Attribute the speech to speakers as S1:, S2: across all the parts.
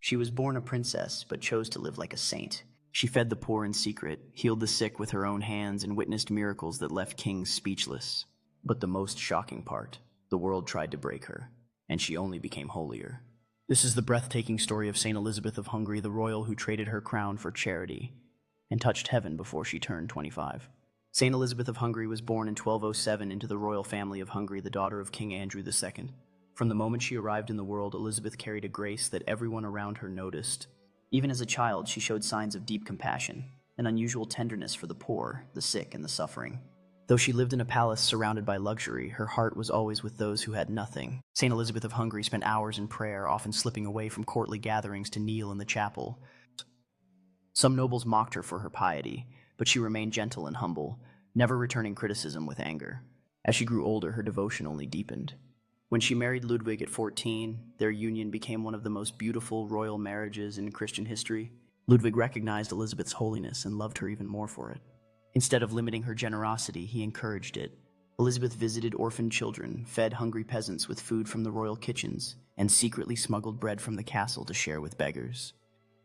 S1: She was born a princess, but chose to live like a saint. She fed the poor in secret, healed the sick with her own hands, and witnessed miracles that left kings speechless. But the most shocking part, the world tried to break her, and she only became holier. This is the breathtaking story of Saint Elizabeth of Hungary, the royal who traded her crown for charity and touched heaven before she turned 25. Saint Elizabeth of Hungary was born in 1207 into the royal family of Hungary, the daughter of King Andrew II. From the moment she arrived in the world, Elizabeth carried a grace that everyone around her noticed. Even as a child, she showed signs of deep compassion, an unusual tenderness for the poor, the sick, and the suffering. Though she lived in a palace surrounded by luxury, her heart was always with those who had nothing. Saint Elizabeth of Hungary spent hours in prayer, often slipping away from courtly gatherings to kneel in the chapel. Some nobles mocked her for her piety, but she remained gentle and humble, never returning criticism with anger. As she grew older, her devotion only deepened. When she married Ludwig at 14, their union became one of the most beautiful royal marriages in Christian history. Ludwig recognized Elizabeth's holiness and loved her even more for it. Instead of limiting her generosity, he encouraged it. Elizabeth visited orphaned children, fed hungry peasants with food from the royal kitchens, and secretly smuggled bread from the castle to share with beggars.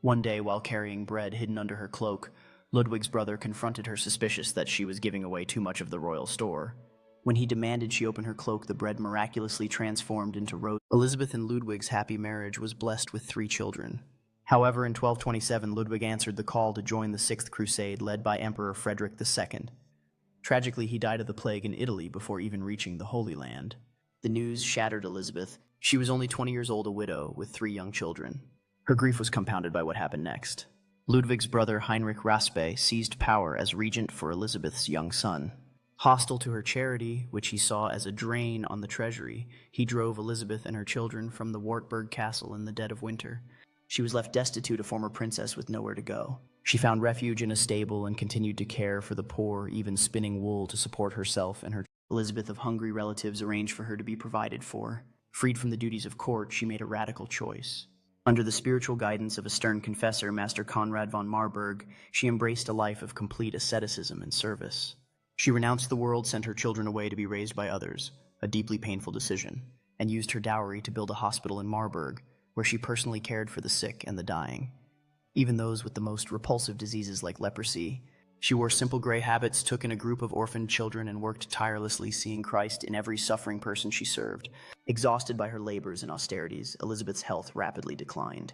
S1: One day, while carrying bread hidden under her cloak, Ludwig's brother confronted her, suspicious that she was giving away too much of the royal store. When he demanded she open her cloak, the bread miraculously transformed into rose. Elizabeth and Ludwig's happy marriage was blessed with 3 children. However, in 1227, Ludwig answered the call to join the Sixth Crusade led by Emperor Frederick II. Tragically, he died of the plague in Italy before even reaching the Holy Land. The news shattered Elizabeth. She was only 20 years old, a widow with 3 young children. Her grief was compounded by what happened next. Ludwig's brother Heinrich Raspe seized power as regent for Elizabeth's young son. Hostile to her charity, which he saw as a drain on the treasury, he drove Elizabeth and her children from the Wartburg castle in the dead of winter. She was left destitute, a former princess with nowhere to go. She found refuge in a stable and continued to care for the poor, even spinning wool to support herself and her. Elizabeth of Hungary relatives arranged for her to be provided for. Freed from the duties of court, she made a radical choice. Under the spiritual guidance of a stern confessor, Master Conrad von Marburg, she embraced a life of complete asceticism and service. She renounced the world, sent her children away to be raised by others, a deeply painful decision, and used her dowry to build a hospital in Marburg, where she personally cared for the sick and the dying, even those with the most repulsive diseases like leprosy. She wore simple gray habits, took in a group of orphaned children, and worked tirelessly, seeing Christ in every suffering person she served. Exhausted by her labors and austerities, Elizabeth's health rapidly declined.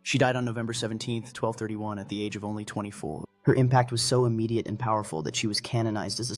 S1: She died on November 17, 1231, at the age of only 24. Her impact was so immediate and powerful that she was canonized as a